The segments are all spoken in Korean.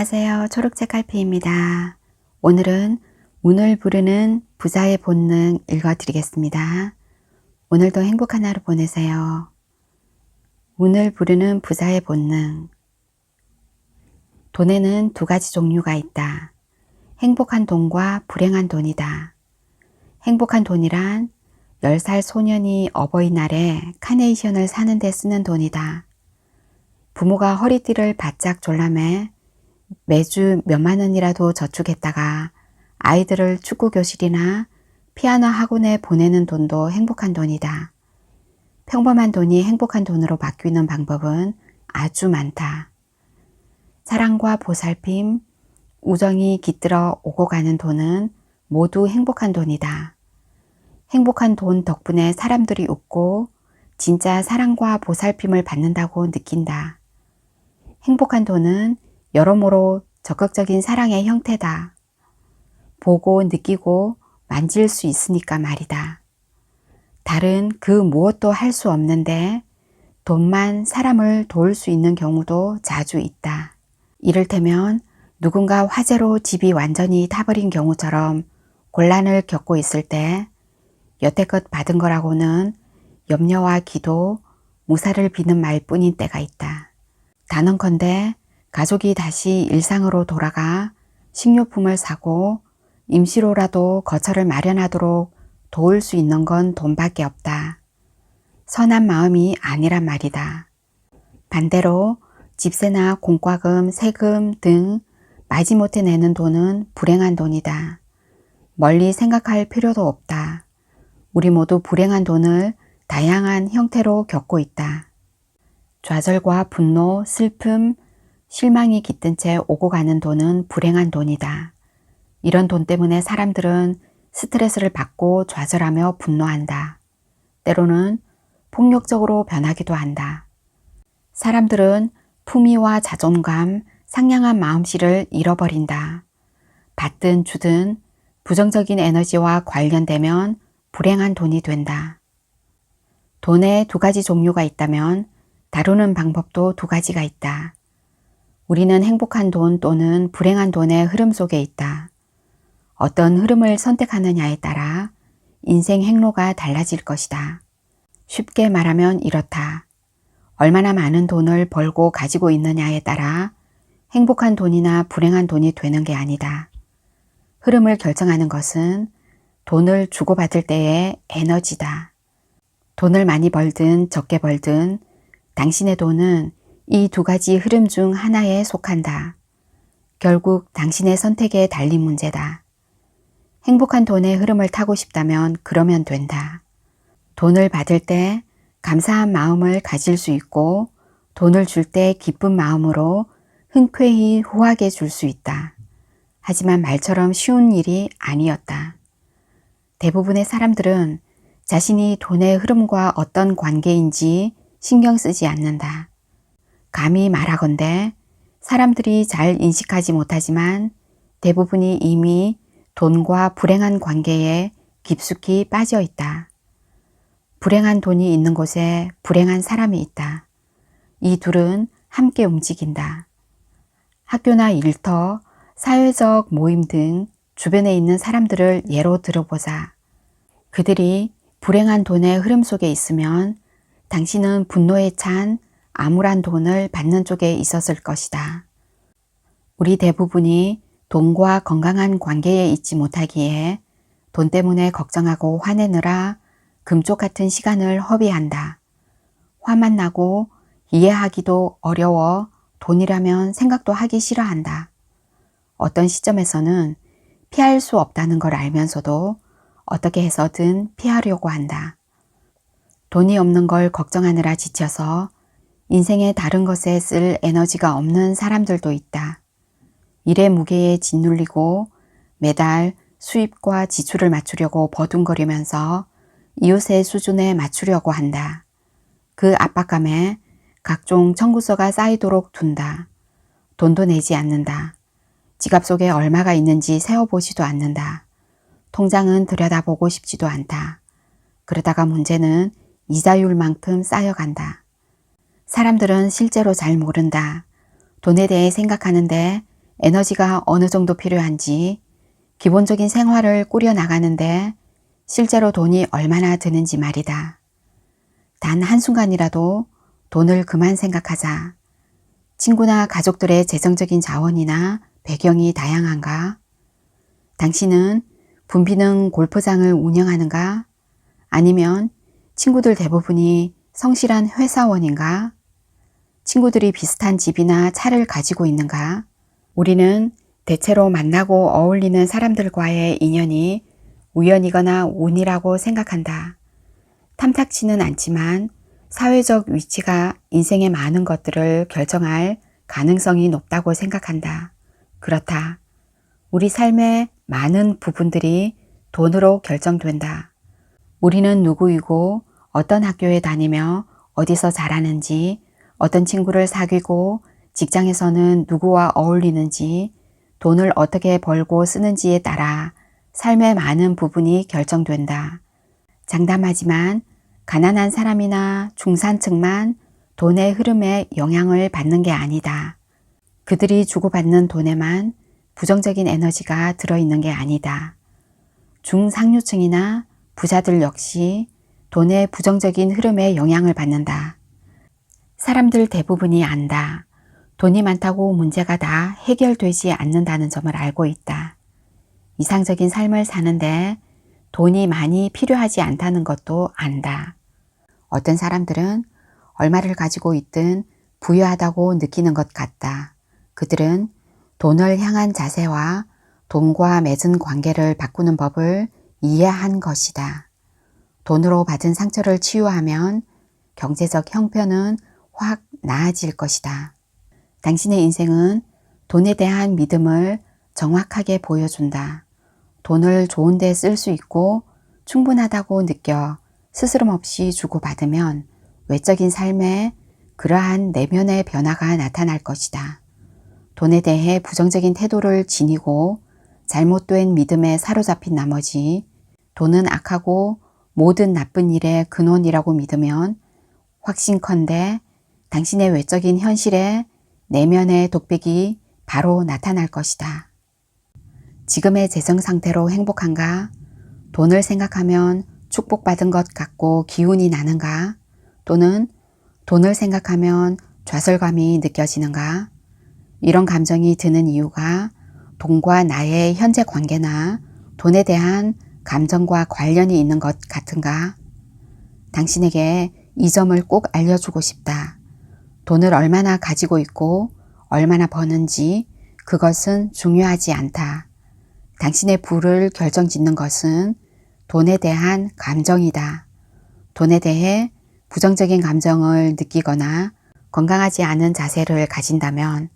안녕하세요. 초록색 칼피입니다. 오늘은 운을 부르는 부자의 본능 읽어드리겠습니다. 오늘도 행복한 하루 보내세요. 운을 부르는 부자의 본능. 돈에는 두 가지 종류가 있다. 행복한 돈과 불행한 돈이다. 행복한 돈이란 10살 소년이 어버이날에 카네이션을 사는 데 쓰는 돈이다. 부모가 허리띠를 바짝 졸라매 매주 몇만 원이라도 저축했다가 아이들을 축구교실이나 피아노 학원에 보내는 돈도 행복한 돈이다. 평범한 돈이 행복한 돈으로 바뀌는 방법은 아주 많다. 사랑과 보살핌, 우정이 깃들어 오고 가는 돈은 모두 행복한 돈이다. 행복한 돈 덕분에 사람들이 웃고 진짜 사랑과 보살핌을 받는다고 느낀다. 행복한 돈은 여러모로 적극적인 사랑의 형태다. 보고 느끼고 만질 수 있으니까 말이다. 다른 그 무엇도 할 수 없는데 돈만 사람을 도울 수 있는 경우도 자주 있다. 이를테면 누군가 화재로 집이 완전히 타버린 경우처럼 곤란을 겪고 있을 때 여태껏 받은 거라고는 염려와 기도, 무사를 비는 말뿐인 때가 있다. 단언컨대 가족이 다시 일상으로 돌아가 식료품을 사고 임시로라도 거처를 마련하도록 도울 수 있는 건 돈밖에 없다. 선한 마음이 아니란 말이다. 반대로 집세나 공과금, 세금 등 마지못해 내는 돈은 불행한 돈이다. 멀리 생각할 필요도 없다. 우리 모두 불행한 돈을 다양한 형태로 겪고 있다. 좌절과 분노, 슬픔, 실망이 깃든 채 오고 가는 돈은 불행한 돈이다. 이런 돈 때문에 사람들은 스트레스를 받고 좌절하며 분노한다. 때로는 폭력적으로 변하기도 한다. 사람들은 품위와 자존감, 상냥한 마음씨를 잃어버린다. 받든 주든 부정적인 에너지와 관련되면 불행한 돈이 된다. 돈에 두 가지 종류가 있다면 다루는 방법도 두 가지가 있다. 우리는 행복한 돈 또는 불행한 돈의 흐름 속에 있다. 어떤 흐름을 선택하느냐에 따라 인생 행로가 달라질 것이다. 쉽게 말하면 이렇다. 얼마나 많은 돈을 벌고 가지고 있느냐에 따라 행복한 돈이나 불행한 돈이 되는 게 아니다. 흐름을 결정하는 것은 돈을 주고받을 때의 에너지다. 돈을 많이 벌든 적게 벌든 당신의 돈은 이 두 가지 흐름 중 하나에 속한다. 결국 당신의 선택에 달린 문제다. 행복한 돈의 흐름을 타고 싶다면 그러면 된다. 돈을 받을 때 감사한 마음을 가질 수 있고 돈을 줄 때 기쁜 마음으로 흔쾌히 후하게 줄 수 있다. 하지만 말처럼 쉬운 일이 아니었다. 대부분의 사람들은 자신이 돈의 흐름과 어떤 관계인지 신경 쓰지 않는다. 감히 말하건대 사람들이 잘 인식하지 못하지만 대부분이 이미 돈과 불행한 관계에 깊숙이 빠져 있다. 불행한 돈이 있는 곳에 불행한 사람이 있다. 이 둘은 함께 움직인다. 학교나 일터, 사회적 모임 등 주변에 있는 사람들을 예로 들어보자. 그들이 불행한 돈의 흐름 속에 있으면 당신은 분노에 찬 암울한 돈을 받는 쪽에 있었을 것이다. 우리 대부분이 돈과 건강한 관계에 있지 못하기에 돈 때문에 걱정하고 화내느라 금쪽 같은 시간을 허비한다. 화만 나고 이해하기도 어려워 돈이라면 생각도 하기 싫어한다. 어떤 시점에서는 피할 수 없다는 걸 알면서도 어떻게 해서든 피하려고 한다. 돈이 없는 걸 걱정하느라 지쳐서 인생의 다른 것에 쓸 에너지가 없는 사람들도 있다. 일의 무게에 짓눌리고 매달 수입과 지출을 맞추려고 버둥거리면서 이웃의 수준에 맞추려고 한다. 그 압박감에 각종 청구서가 쌓이도록 둔다. 돈도 내지 않는다. 지갑 속에 얼마가 있는지 세어보지도 않는다. 통장은 들여다보고 싶지도 않다. 그러다가 문제는 이자율만큼 쌓여간다. 사람들은 실제로 잘 모른다. 돈에 대해 생각하는데 에너지가 어느 정도 필요한지, 기본적인 생활을 꾸려나가는데 실제로 돈이 얼마나 드는지 말이다. 단 한순간이라도 돈을 그만 생각하자. 친구나 가족들의 재정적인 자원이나 배경이 다양한가? 당신은 붐비는 골프장을 운영하는가? 아니면 친구들 대부분이 성실한 회사원인가? 친구들이 비슷한 집이나 차를 가지고 있는가? 우리는 대체로 만나고 어울리는 사람들과의 인연이 우연이거나 운이라고 생각한다. 탐탁치는 않지만 사회적 위치가 인생의 많은 것들을 결정할 가능성이 높다고 생각한다. 그렇다. 우리 삶의 많은 부분들이 돈으로 결정된다. 우리는 누구이고 어떤 학교에 다니며 어디서 자라는지, 어떤 친구를 사귀고 직장에서는 누구와 어울리는지, 돈을 어떻게 벌고 쓰는지에 따라 삶의 많은 부분이 결정된다. 장담하지만 가난한 사람이나 중산층만 돈의 흐름에 영향을 받는 게 아니다. 그들이 주고받는 돈에만 부정적인 에너지가 들어있는 게 아니다. 중상류층이나 부자들 역시 돈의 부정적인 흐름에 영향을 받는다. 사람들 대부분이 안다. 돈이 많다고 문제가 다 해결되지 않는다는 점을 알고 있다. 이상적인 삶을 사는데 돈이 많이 필요하지 않다는 것도 안다. 어떤 사람들은 얼마를 가지고 있든 부유하다고 느끼는 것 같다. 그들은 돈을 향한 자세와 돈과 맺은 관계를 바꾸는 법을 이해한 것이다. 돈으로 받은 상처를 치유하면 경제적 형편은 확 나아질 것이다. 당신의 인생은 돈에 대한 믿음을 정확하게 보여준다. 돈을 좋은 데 쓸 수 있고 충분하다고 느껴 스스럼 없이 주고받으면 외적인 삶에 그러한 내면의 변화가 나타날 것이다. 돈에 대해 부정적인 태도를 지니고 잘못된 믿음에 사로잡힌 나머지 돈은 악하고 모든 나쁜 일의 근원이라고 믿으면 확신컨대 당신의 외적인 현실에 내면의 독백이 바로 나타날 것이다. 지금의 재정 상태로 행복한가? 돈을 생각하면 축복받은 것 같고 기운이 나는가? 또는 돈을 생각하면 좌절감이 느껴지는가? 이런 감정이 드는 이유가 돈과 나의 현재 관계나 돈에 대한 감정과 관련이 있는 것 같은가? 당신에게 이 점을 꼭 알려주고 싶다. 돈을 얼마나 가지고 있고 얼마나 버는지 그것은 중요하지 않다. 당신의 부를 결정짓는 것은 돈에 대한 감정이다. 돈에 대해 부정적인 감정을 느끼거나 건강하지 않은 자세를 가진다면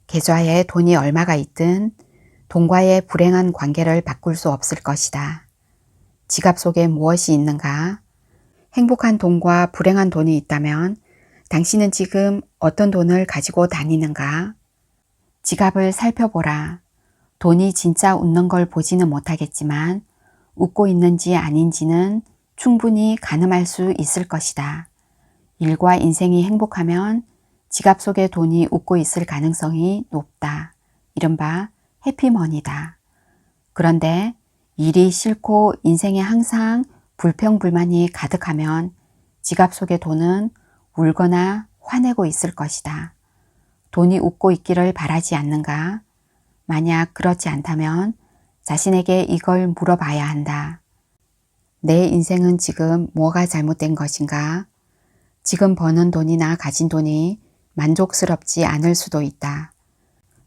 계좌에 돈이 얼마가 있든 돈과의 불행한 관계를 바꿀 수 없을 것이다. 지갑 속에 무엇이 있는가? 행복한 돈과 불행한 돈이 있다면 당신은 지금 어떤 돈을 가지고 다니는가? 지갑을 살펴보라. 돈이 진짜 웃는 걸 보지는 못하겠지만 웃고 있는지 아닌지는 충분히 가늠할 수 있을 것이다. 일과 인생이 행복하면 지갑 속에 돈이 웃고 있을 가능성이 높다. 이른바 해피머니다. 그런데 일이 싫고 인생에 항상 불평불만이 가득하면 지갑 속의 돈은 울거나 화내고 있을 것이다. 돈이 웃고 있기를 바라지 않는가? 만약 그렇지 않다면 자신에게 이걸 물어봐야 한다. 내 인생은 지금 뭐가 잘못된 것인가? 지금 버는 돈이나 가진 돈이 만족스럽지 않을 수도 있다.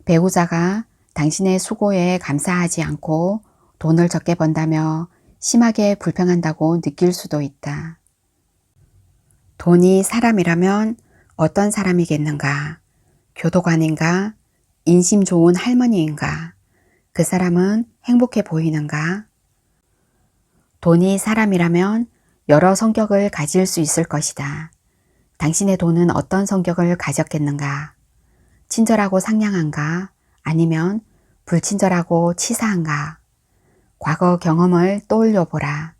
배우자가 당신의 수고에 감사하지 않고 돈을 적게 번다며 심하게 불평한다고 느낄 수도 있다. 돈이 사람이라면 어떤 사람이겠는가? 교도관인가? 인심 좋은 할머니인가? 그 사람은 행복해 보이는가? 돈이 사람이라면 여러 성격을 가질 수 있을 것이다. 당신의 돈은 어떤 성격을 가졌겠는가? 친절하고 상냥한가? 아니면 불친절하고 치사한가? 과거 경험을 떠올려 보라.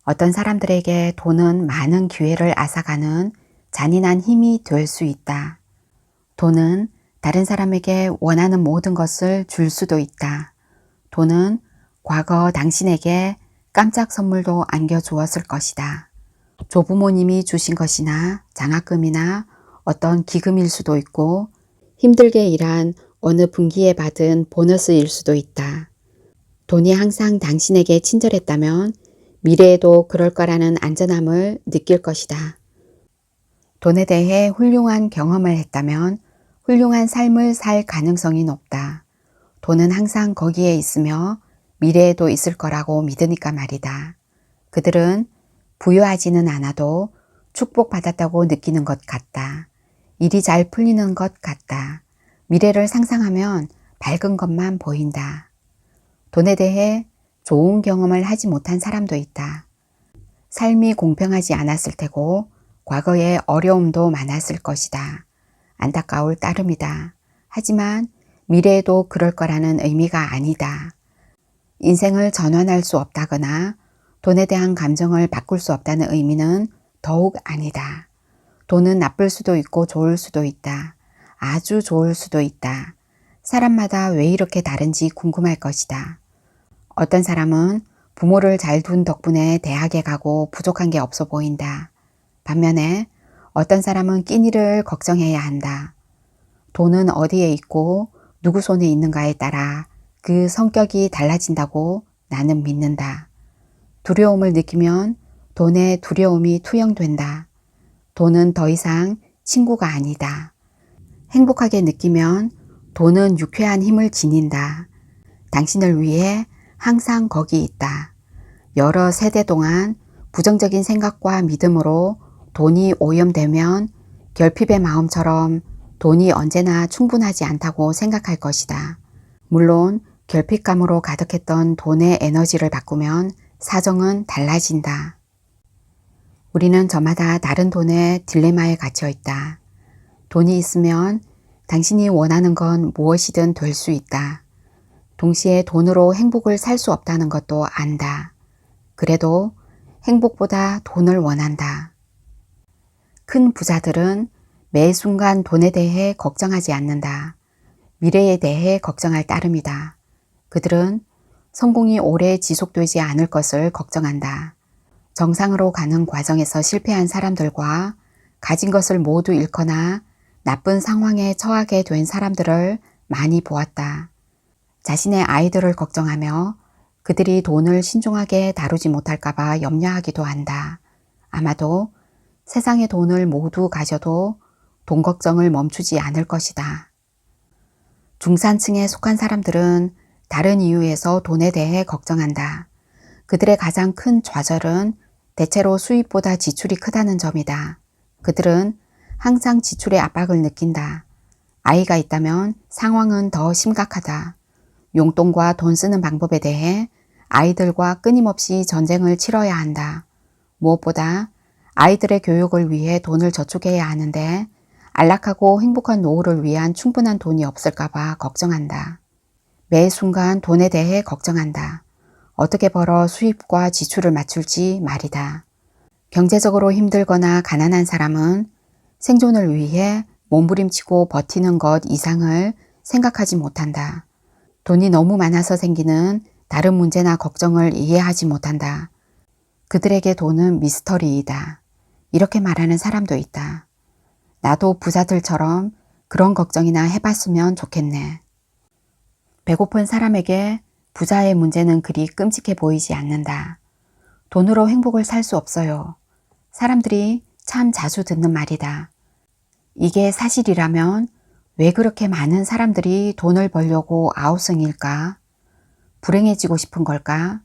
어떤 사람들에게 돈은 많은 기회를 앗아가는 잔인한 힘이 될 수 있다. 돈은 다른 사람에게 원하는 모든 것을 줄 수도 있다. 돈은 과거 당신에게 깜짝 선물도 안겨주었을 것이다. 조부모님이 주신 것이나 장학금이나 어떤 기금일 수도 있고 힘들게 일한 어느 분기에 받은 보너스일 수도 있다. 돈이 항상 당신에게 친절했다면 미래에도 그럴 거라는 안전함을 느낄 것이다. 돈에 대해 훌륭한 경험을 했다면 훌륭한 삶을 살 가능성이 높다. 돈은 항상 거기에 있으며 미래에도 있을 거라고 믿으니까 말이다. 그들은 부유하지는 않아도 축복받았다고 느끼는 것 같다. 일이 잘 풀리는 것 같다. 미래를 상상하면 밝은 것만 보인다. 돈에 대해 좋은 경험을 하지 못한 사람도 있다. 삶이 공평하지 않았을 테고 과거에 어려움도 많았을 것이다. 안타까울 따름이다. 하지만 미래에도 그럴 거라는 의미가 아니다. 인생을 전환할 수 없다거나 돈에 대한 감정을 바꿀 수 없다는 의미는 더욱 아니다. 돈은 나쁠 수도 있고 좋을 수도 있다. 아주 좋을 수도 있다. 사람마다 왜 이렇게 다른지 궁금할 것이다. 어떤 사람은 부모를 잘 둔 덕분에 대학에 가고 부족한 게 없어 보인다. 반면에 어떤 사람은 끼니를 걱정해야 한다. 돈은 어디에 있고 누구 손에 있는가에 따라 그 성격이 달라진다고 나는 믿는다. 두려움을 느끼면 돈의 두려움이 투영된다. 돈은 더 이상 친구가 아니다. 행복하게 느끼면 돈은 유쾌한 힘을 지닌다. 당신을 위해 항상 거기 있다. 여러 세대 동안 부정적인 생각과 믿음으로 돈이 오염되면 결핍의 마음처럼 돈이 언제나 충분하지 않다고 생각할 것이다. 물론 결핍감으로 가득했던 돈의 에너지를 바꾸면 사정은 달라진다. 우리는 저마다 다른 돈의 딜레마에 갇혀 있다. 돈이 있으면 당신이 원하는 건 무엇이든 될 수 있다. 동시에 돈으로 행복을 살 수 없다는 것도 안다. 그래도 행복보다 돈을 원한다. 큰 부자들은 매 순간 돈에 대해 걱정하지 않는다. 미래에 대해 걱정할 따름이다. 그들은 성공이 오래 지속되지 않을 것을 걱정한다. 정상으로 가는 과정에서 실패한 사람들과 가진 것을 모두 잃거나 나쁜 상황에 처하게 된 사람들을 많이 보았다. 자신의 아이들을 걱정하며 그들이 돈을 신중하게 다루지 못할까봐 염려하기도 한다. 아마도 세상의 돈을 모두 가져도 돈 걱정을 멈추지 않을 것이다. 중산층에 속한 사람들은 다른 이유에서 돈에 대해 걱정한다. 그들의 가장 큰 좌절은 대체로 수입보다 지출이 크다는 점이다. 그들은 항상 지출의 압박을 느낀다. 아이가 있다면 상황은 더 심각하다. 용돈과 돈 쓰는 방법에 대해 아이들과 끊임없이 전쟁을 치러야 한다. 무엇보다 아이들의 교육을 위해 돈을 저축해야 하는데 안락하고 행복한 노후를 위한 충분한 돈이 없을까봐 걱정한다. 매 순간 돈에 대해 걱정한다. 어떻게 벌어 수입과 지출을 맞출지 말이다. 경제적으로 힘들거나 가난한 사람은 생존을 위해 몸부림치고 버티는 것 이상을 생각하지 못한다. 돈이 너무 많아서 생기는 다른 문제나 걱정을 이해하지 못한다. 그들에게 돈은 미스터리이다. 이렇게 말하는 사람도 있다. 나도 부자들처럼 그런 걱정이나 해봤으면 좋겠네. 배고픈 사람에게 부자의 문제는 그리 끔찍해 보이지 않는다. 돈으로 행복을 살 수 없어요. 사람들이 참 자주 듣는 말이다. 이게 사실이라면 왜 그렇게 많은 사람들이 돈을 벌려고 아우성일까? 불행해지고 싶은 걸까?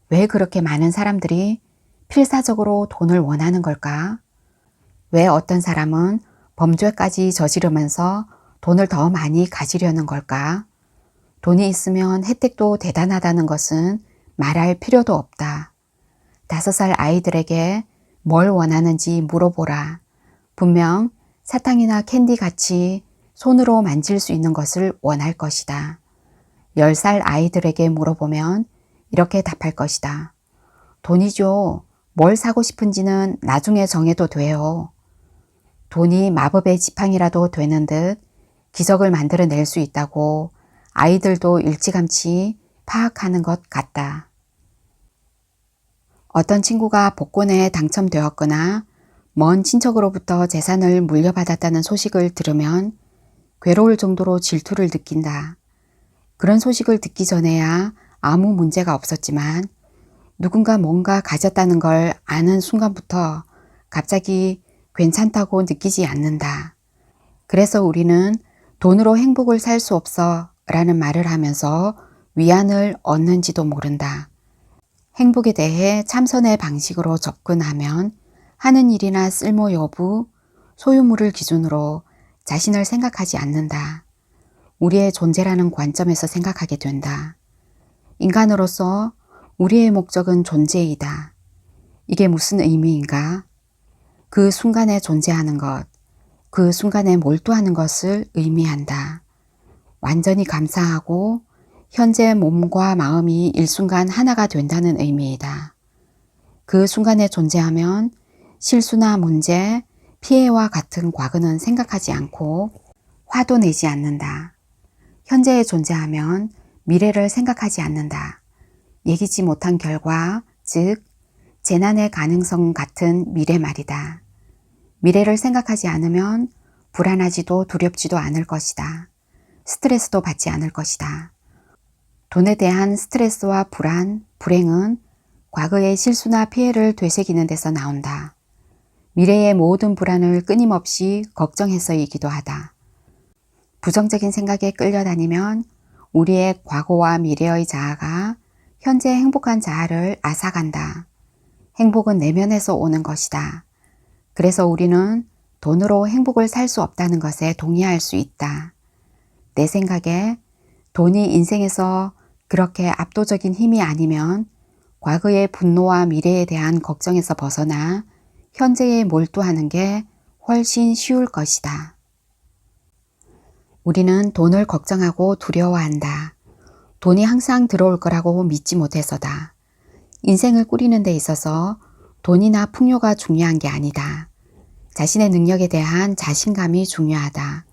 왜 그렇게 많은 사람들이 필사적으로 돈을 원하는 걸까? 왜 어떤 사람은 범죄까지 저지르면서 돈을 더 많이 가지려는 걸까? 돈이 있으면 혜택도 대단하다는 것은 말할 필요도 없다. 5살 아이들에게 뭘 원하는지 물어보라. 분명 사탕이나 캔디 같이 손으로 만질 수 있는 것을 원할 것이다. 10살 아이들에게 물어보면 이렇게 답할 것이다. 돈이죠. 뭘 사고 싶은지는 나중에 정해도 돼요. 돈이 마법의 지팡이라도 되는 듯 기적을 만들어낼 수 있다고 아이들도 일찌감치 파악하는 것 같다. 어떤 친구가 복권에 당첨되었거나 먼 친척으로부터 재산을 물려받았다는 소식을 들으면 괴로울 정도로 질투를 느낀다. 그런 소식을 듣기 전에야 아무 문제가 없었지만 누군가 뭔가 가졌다는 걸 아는 순간부터 갑자기 괜찮다고 느끼지 않는다. 그래서 우리는 돈으로 행복을 살 수 없어 라는 말을 하면서 위안을 얻는지도 모른다. 행복에 대해 참선의 방식으로 접근하면 하는 일이나 쓸모 여부, 소유물을 기준으로 자신을 생각하지 않는다. 우리의 존재라는 관점에서 생각하게 된다. 인간으로서 우리의 목적은 존재이다. 이게 무슨 의미인가? 그 순간에 존재하는 것, 그 순간에 몰두하는 것을 의미한다. 완전히 감사하고 현재 몸과 마음이 일순간 하나가 된다는 의미이다. 그 순간에 존재하면 실수나 문제, 피해와 같은 과거는 생각하지 않고 화도 내지 않는다. 현재에 존재하면 미래를 생각하지 않는다. 예기치 못한 결과, 즉 재난의 가능성 같은 미래 말이다. 미래를 생각하지 않으면 불안하지도 두렵지도 않을 것이다. 스트레스도 받지 않을 것이다. 돈에 대한 스트레스와 불안, 불행은 과거의 실수나 피해를 되새기는 데서 나온다. 미래의 모든 불안을 끊임없이 걱정해서이기도 하다. 부정적인 생각에 끌려다니면 우리의 과거와 미래의 자아가 현재 행복한 자아를 앗아간다. 행복은 내면에서 오는 것이다. 그래서 우리는 돈으로 행복을 살 수 없다는 것에 동의할 수 있다. 내 생각에 돈이 인생에서 그렇게 압도적인 힘이 아니면 과거의 분노와 미래에 대한 걱정에서 벗어나 현재에 몰두하는 게 훨씬 쉬울 것이다. 우리는 돈을 걱정하고 두려워한다. 돈이 항상 들어올 거라고 믿지 못해서다. 인생을 꾸리는 데 있어서 돈이나 풍요가 중요한 게 아니다. 자신의 능력에 대한 자신감이 중요하다.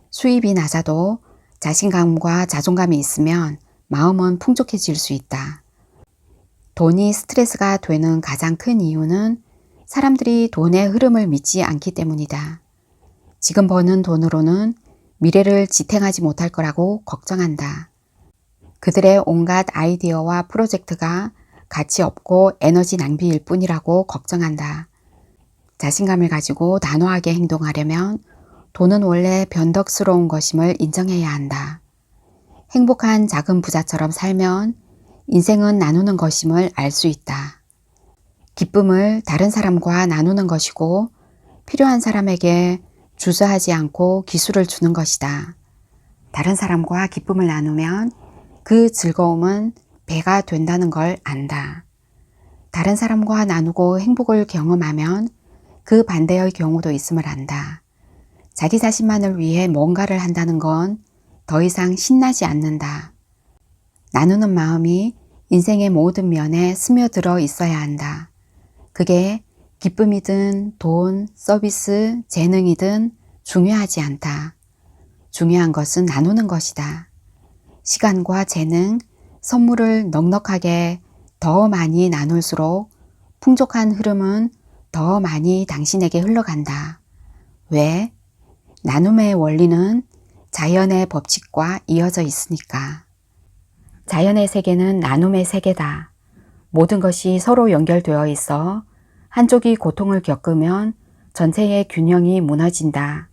수입이 낮아도 자신감과 자존감이 있으면 마음은 풍족해질 수 있다. 돈이 스트레스가 되는 가장 큰 이유는 사람들이 돈의 흐름을 믿지 않기 때문이다. 지금 버는 돈으로는 미래를 지탱하지 못할 거라고 걱정한다. 그들의 온갖 아이디어와 프로젝트가 가치 없고 에너지 낭비일 뿐이라고 걱정한다. 자신감을 가지고 단호하게 행동하려면 돈은 원래 변덕스러운 것임을 인정해야 한다. 행복한 작은 부자처럼 살면 인생은 나누는 것임을 알 수 있다. 기쁨을 다른 사람과 나누는 것이고 필요한 사람에게 주저하지 않고 기술을 주는 것이다. 다른 사람과 기쁨을 나누면 그 즐거움은 배가 된다는 걸 안다. 다른 사람과 나누고 행복을 경험하면 그 반대의 경우도 있음을 안다. 자기 자신만을 위해 뭔가를 한다는 건 더 이상 신나지 않는다. 나누는 마음이 인생의 모든 면에 스며들어 있어야 한다. 그게 기쁨이든 돈, 서비스, 재능이든 중요하지 않다. 중요한 것은 나누는 것이다. 시간과 재능, 선물을 넉넉하게 더 많이 나눌수록 풍족한 흐름은 더 많이 당신에게 흘러간다. 왜? 나눔의 원리는 자연의 법칙과 이어져 있으니까. 자연의 세계는 나눔의 세계다. 모든 것이 서로 연결되어 있어 한쪽이 고통을 겪으면 전체의 균형이 무너진다.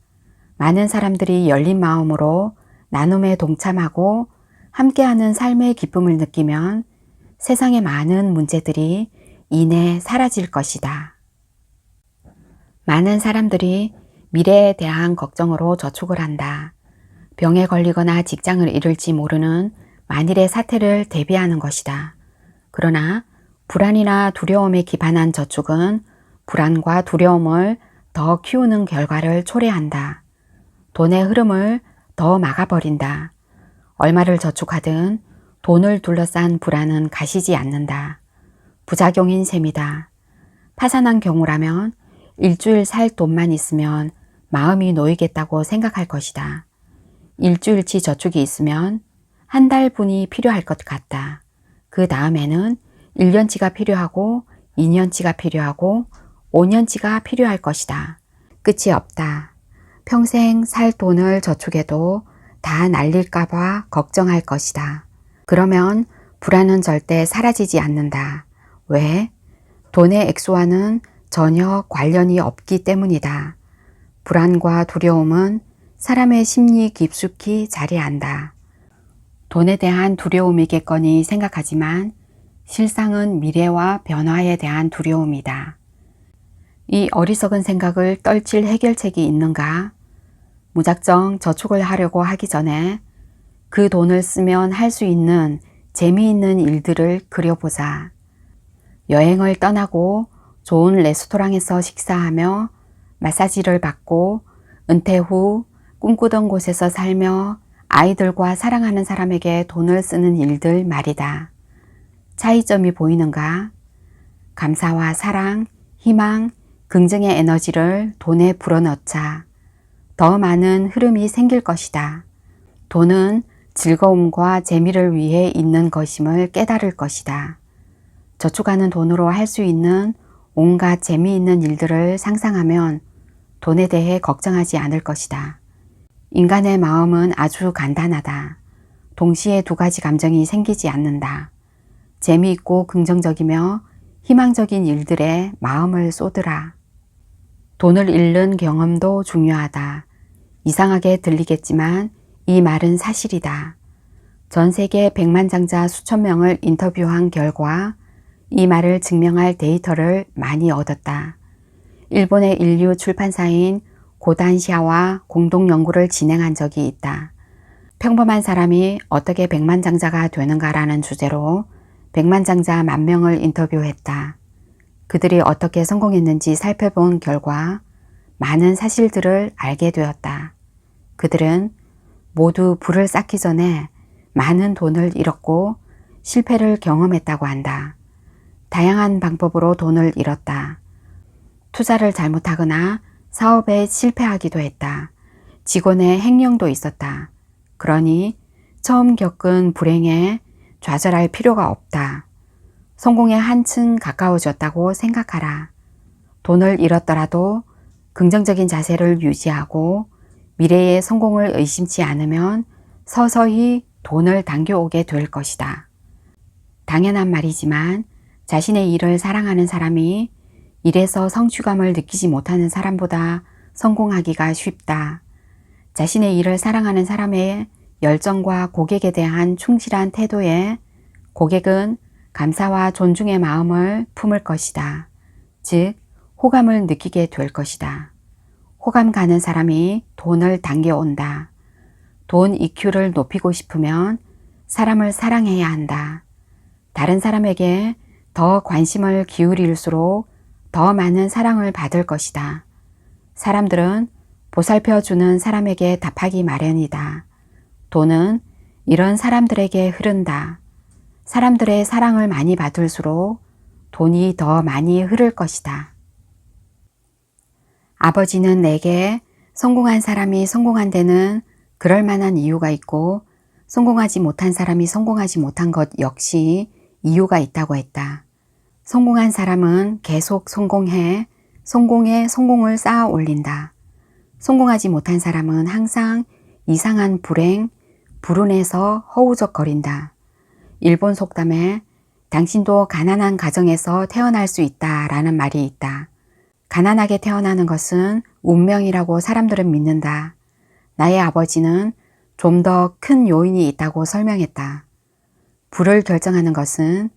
많은 사람들이 열린 마음으로 나눔에 동참하고 함께하는 삶의 기쁨을 느끼면 세상의 많은 문제들이 이내 사라질 것이다. 많은 사람들이 미래에 대한 걱정으로 저축을 한다. 병에 걸리거나 직장을 잃을지 모르는 만일의 사태를 대비하는 것이다. 그러나 불안이나 두려움에 기반한 저축은 불안과 두려움을 더 키우는 결과를 초래한다. 돈의 흐름을 더 막아버린다. 얼마를 저축하든 돈을 둘러싼 불안은 가시지 않는다. 부작용인 셈이다. 파산한 경우라면 1주일 살 돈만 있으면 마음이 놓이겠다고 생각할 것이다. 일주일치 저축이 있으면 한 달분이 필요할 것 같다. 그 다음에는 1년치가 필요하고 2년치가 필요하고 5년치가 필요할 것이다. 끝이 없다. 평생 살 돈을 저축해도 다 날릴까봐 걱정할 것이다. 그러면 불안은 절대 사라지지 않는다. 왜? 돈의 액수와는 전혀 관련이 없기 때문이다. 불안과 두려움은 사람의 심리 깊숙이 자리한다. 돈에 대한 두려움이겠거니 생각하지만 실상은 미래와 변화에 대한 두려움이다. 이 어리석은 생각을 떨칠 해결책이 있는가? 무작정 저축을 하려고 하기 전에 그 돈을 쓰면 할 수 있는 재미있는 일들을 그려보자. 여행을 떠나고 좋은 레스토랑에서 식사하며 마사지를 받고 은퇴 후 꿈꾸던 곳에서 살며 아이들과 사랑하는 사람에게 돈을 쓰는 일들 말이다. 차이점이 보이는가? 감사와 사랑, 희망, 긍정의 에너지를 돈에 불어넣자 더 많은 흐름이 생길 것이다. 돈은 즐거움과 재미를 위해 있는 것임을 깨달을 것이다. 저축하는 돈으로 할 수 있는 온갖 재미있는 일들을 상상하면 돈에 대해 걱정하지 않을 것이다. 인간의 마음은 아주 간단하다. 동시에 두 가지 감정이 생기지 않는다. 재미있고 긍정적이며 희망적인 일들에 마음을 쏟으라. 돈을 잃는 경험도 중요하다. 이상하게 들리겠지만 이 말은 사실이다. 전 세계 백만장자 수천 명을 인터뷰한 결과 이 말을 증명할 데이터를 많이 얻었다. 일본의 인류 출판사인 고단샤와 공동 연구를 진행한 적이 있다. 평범한 사람이 어떻게 백만장자가 되는가라는 주제로 백만장자 10,000명을 인터뷰했다. 그들이 어떻게 성공했는지 살펴본 결과 많은 사실들을 알게 되었다. 그들은 모두 부를 쌓기 전에 많은 돈을 잃었고 실패를 경험했다고 한다. 다양한 방법으로 돈을 잃었다. 투자를 잘못하거나 사업에 실패하기도 했다. 직원의 횡령도 있었다. 그러니 처음 겪은 불행에 좌절할 필요가 없다. 성공에 한층 가까워졌다고 생각하라. 돈을 잃었더라도 긍정적인 자세를 유지하고 미래의 성공을 의심치 않으면 서서히 돈을 당겨오게 될 것이다. 당연한 말이지만 자신의 일을 사랑하는 사람이 일에서 성취감을 느끼지 못하는 사람보다 성공하기가 쉽다. 자신의 일을 사랑하는 사람의 열정과 고객에 대한 충실한 태도에 고객은 감사와 존중의 마음을 품을 것이다. 즉, 호감을 느끼게 될 것이다. 호감 가는 사람이 돈을 당겨온다. 돈 EQ를 높이고 싶으면 사람을 사랑해야 한다. 다른 사람에게 더 관심을 기울일수록 더 많은 사랑을 받을 것이다. 사람들은 보살펴주는 사람에게 답하기 마련이다. 돈은 이런 사람들에게 흐른다. 사람들의 사랑을 많이 받을수록 돈이 더 많이 흐를 것이다. 아버지는 내게 성공한 사람이 성공한 데는 그럴 만한 이유가 있고 성공하지 못한 사람이 성공하지 못한 것 역시 이유가 있다고 했다. 성공한 사람은 계속 성공해 성공에 성공을 쌓아 올린다. 성공하지 못한 사람은 항상 이상한 불행, 불운에서 허우적거린다. 일본 속담에 당신도 가난한 가정에서 태어날 수 있다 라는 말이 있다. 가난하게 태어나는 것은 운명이라고 사람들은 믿는다. 나의 아버지는 좀 더 큰 요인이 있다고 설명했다. 부를 결정하는 것은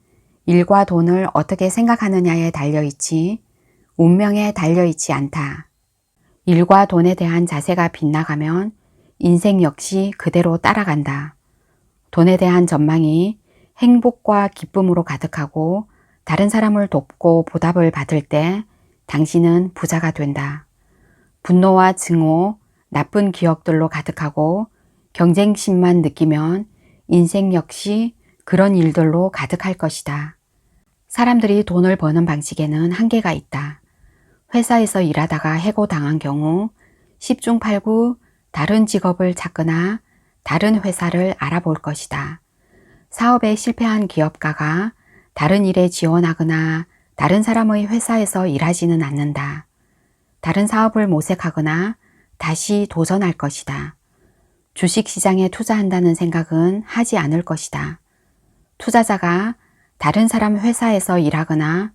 일과 돈을 어떻게 생각하느냐에 달려있지 운명에 달려있지 않다. 일과 돈에 대한 자세가 빗나가면 인생 역시 그대로 따라간다. 돈에 대한 전망이 행복과 기쁨으로 가득하고 다른 사람을 돕고 보답을 받을 때 당신은 부자가 된다. 분노와 증오, 나쁜 기억들로 가득하고 경쟁심만 느끼면 인생 역시 그런 일들로 가득할 것이다. 사람들이 돈을 버는 방식에는 한계가 있다. 회사에서 일하다가 해고당한 경우 10중 8구 다른 직업을 찾거나 다른 회사를 알아볼 것이다. 사업에 실패한 기업가가 다른 일에 지원하거나 다른 사람의 회사에서 일하지는 않는다. 다른 사업을 모색하거나 다시 도전할 것이다. 주식시장에 투자한다는 생각은 하지 않을 것이다. 투자자가 다른 사람 회사에서 일하거나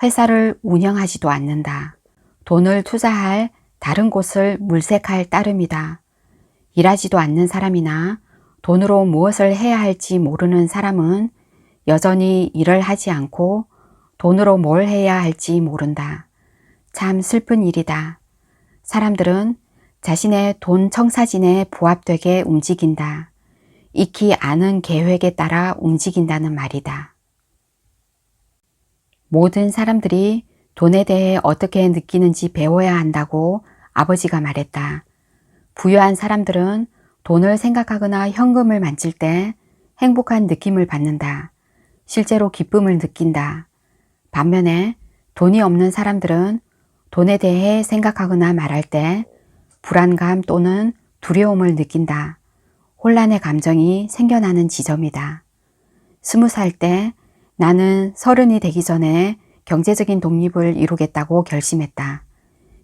회사를 운영하지도 않는다. 돈을 투자할 다른 곳을 물색할 따름이다. 일하지도 않는 사람이나 돈으로 무엇을 해야 할지 모르는 사람은 여전히 일을 하지 않고 돈으로 뭘 해야 할지 모른다. 참 슬픈 일이다. 사람들은 자신의 돈 청사진에 부합되게 움직인다. 익히 아는 계획에 따라 움직인다는 말이다. 모든 사람들이 돈에 대해 어떻게 느끼는지 배워야 한다고 아버지가 말했다. 부유한 사람들은 돈을 생각하거나 현금을 만질 때 행복한 느낌을 받는다. 실제로 기쁨을 느낀다. 반면에 돈이 없는 사람들은 돈에 대해 생각하거나 말할 때 불안감 또는 두려움을 느낀다. 혼란의 감정이 생겨나는 지점이다. 20살 때 나는 30이 되기 전에 경제적인 독립을 이루겠다고 결심했다.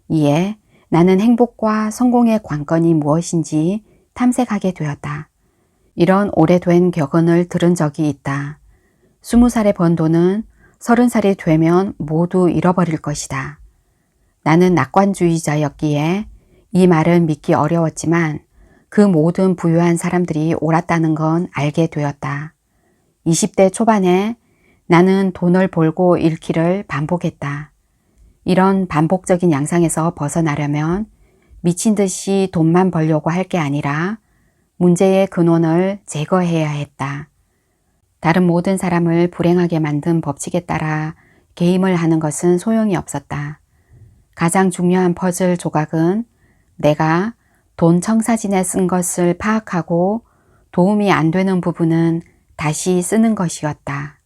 이에 나는 행복과 성공의 관건이 무엇인지 탐색하게 되었다. 이런 오래된 격언을 들은 적이 있다. 20살에 번 돈은 30살이 되면 모두 잃어버릴 것이다. 나는 낙관주의자였기에 이 말은 믿기 어려웠지만 그 모든 부유한 사람들이 옳았다는 건 알게 되었다. 20대 초반에 나는 돈을 벌고 잃기를 반복했다. 이런 반복적인 양상에서 벗어나려면 미친 듯이 돈만 벌려고 할 게 아니라 문제의 근원을 제거해야 했다. 다른 모든 사람을 불행하게 만든 법칙에 따라 게임을 하는 것은 소용이 없었다. 가장 중요한 퍼즐 조각은 내가 돈 청사진에 쓴 것을 파악하고 도움이 안 되는 부분은 다시 쓰는 것이었다.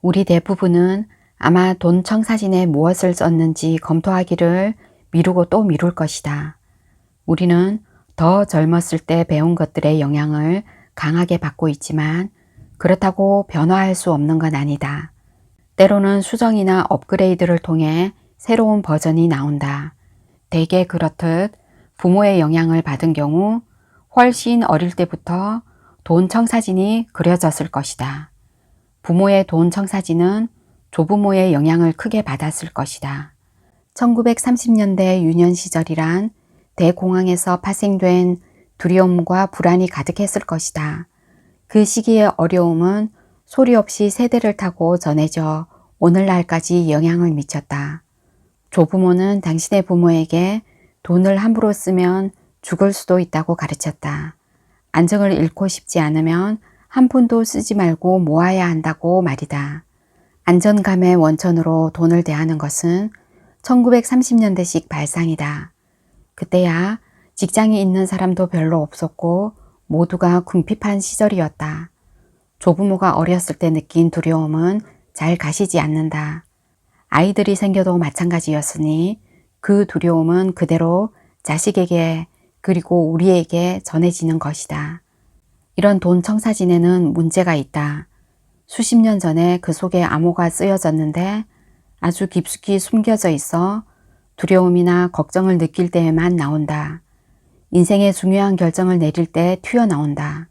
우리 대부분은 아마 돈 청사진에 무엇을 썼는지 검토하기를 미루고 또 미룰 것이다. 우리는 더 젊었을 때 배운 것들의 영향을 강하게 받고 있지만 그렇다고 변화할 수 없는 건 아니다. 때로는 수정이나 업그레이드를 통해 새로운 버전이 나온다. 대개 그렇듯 부모의 영향을 받은 경우 훨씬 어릴 때부터 돈 청사진이 그려졌을 것이다. 부모의 돈 청사진은 조부모의 영향을 크게 받았을 것이다. 1930년대 유년 시절이란 대공황에서 파생된 두려움과 불안이 가득했을 것이다. 그 시기의 어려움은 소리 없이 세대를 타고 전해져 오늘날까지 영향을 미쳤다. 조부모는 당신의 부모에게 돈을 함부로 쓰면 죽을 수도 있다고 가르쳤다. 안정을 잃고 싶지 않으면 한 푼도 쓰지 말고 모아야 한다고 말이다. 안전감의 원천으로 돈을 대하는 것은 1930년대식 발상이다. 그때야 직장이 있는 사람도 별로 없었고 모두가 궁핍한 시절이었다. 조부모가 어렸을 때 느낀 두려움은 잘 가시지 않는다. 아이들이 생겨도 마찬가지였으니 그 두려움은 그대로 자식에게 그리고 우리에게 전해지는 것이다. 이런 돈 청사진에는 문제가 있다. 수십 년 전에 그 속에 암호가 쓰여졌는데 아주 깊숙이 숨겨져 있어 두려움이나 걱정을 느낄 때에만 나온다. 인생의 중요한 결정을 내릴 때 튀어나온다.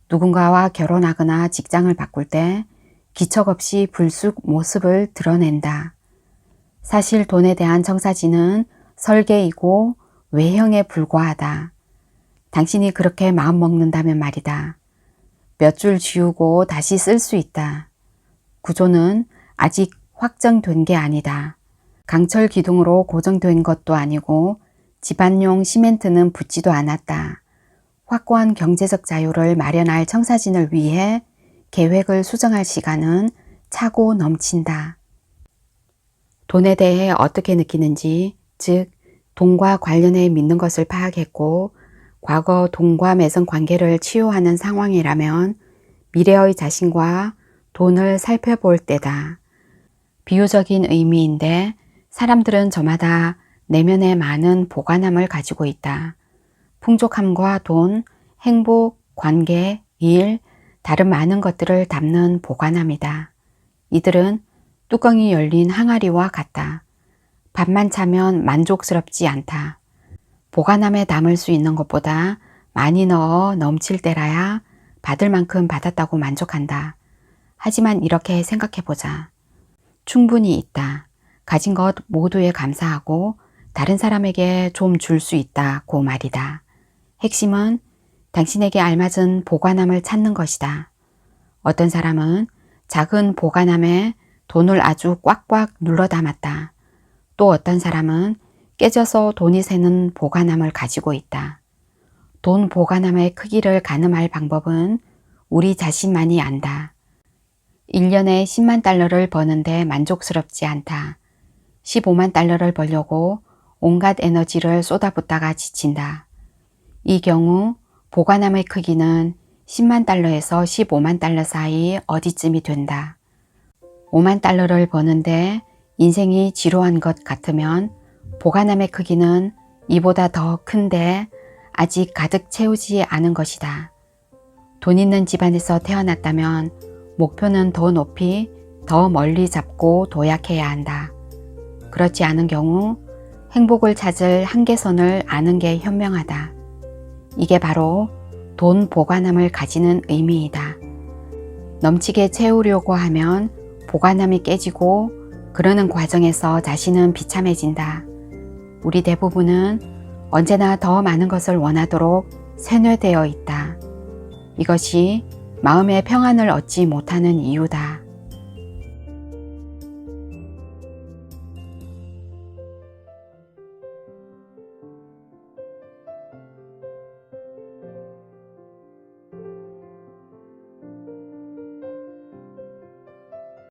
누군가와 결혼하거나 직장을 바꿀 때 기척 없이 불쑥 모습을 드러낸다. 사실 돈에 대한 청사진은 설계이고 외형에 불과하다. 당신이 그렇게 마음먹는다면 말이다. 몇 줄 지우고 다시 쓸 수 있다. 구조는 아직 확정된 게 아니다. 강철 기둥으로 고정된 것도 아니고 집안용 시멘트는 붙지도 않았다. 확고한 경제적 자유를 마련할 청사진을 위해 계획을 수정할 시간은 차고 넘친다. 돈에 대해 어떻게 느끼는지, 즉 돈과 관련해 믿는 것을 파악했고 과거 돈과 맺은 관계를 치유하는 상황이라면 미래의 자신과 돈을 살펴볼 때다. 비유적인 의미인데 사람들은 저마다 내면에 많은 보관함을 가지고 있다. 풍족함과 돈, 행복, 관계, 일, 다른 많은 것들을 담는 보관함이다. 이들은 뚜껑이 열린 항아리와 같다. 밥만 차면 만족스럽지 않다. 보관함에 담을 수 있는 것보다 많이 넣어 넘칠 때라야 받을 만큼 받았다고 만족한다. 하지만 이렇게 생각해보자. 충분히 있다. 가진 것 모두에 감사하고 다른 사람에게 좀 줄 수 있다고 말이다. 핵심은 당신에게 알맞은 보관함을 찾는 것이다. 어떤 사람은 작은 보관함에 돈을 아주 꽉꽉 눌러 담았다. 또 어떤 사람은 깨져서 돈이 새는 보관함을 가지고 있다. 돈 보관함의 크기를 가늠할 방법은 우리 자신만이 안다. 1년에 10만 달러를 버는데 만족스럽지 않다. 15만 달러를 벌려고 온갖 에너지를 쏟아붓다가 지친다. 이 경우 보관함의 크기는 10만 달러에서 15만 달러 사이 어디쯤이 된다. 5만 달러를 버는데 인생이 지루한 것 같으면 보관함의 크기는 이보다 더 큰데 아직 가득 채우지 않은 것이다. 돈 있는 집안에서 태어났다면 목표는 더 높이, 더 멀리 잡고 도약해야 한다. 그렇지 않은 경우 행복을 찾을 한계선을 아는 게 현명하다. 이게 바로 돈 보관함을 가지는 의미이다. 넘치게 채우려고 하면 보관함이 깨지고 그러는 과정에서 자신은 비참해진다. 우리 대부분은 언제나 더 많은 것을 원하도록 세뇌되어 있다. 이것이 마음의 평안을 얻지 못하는 이유다.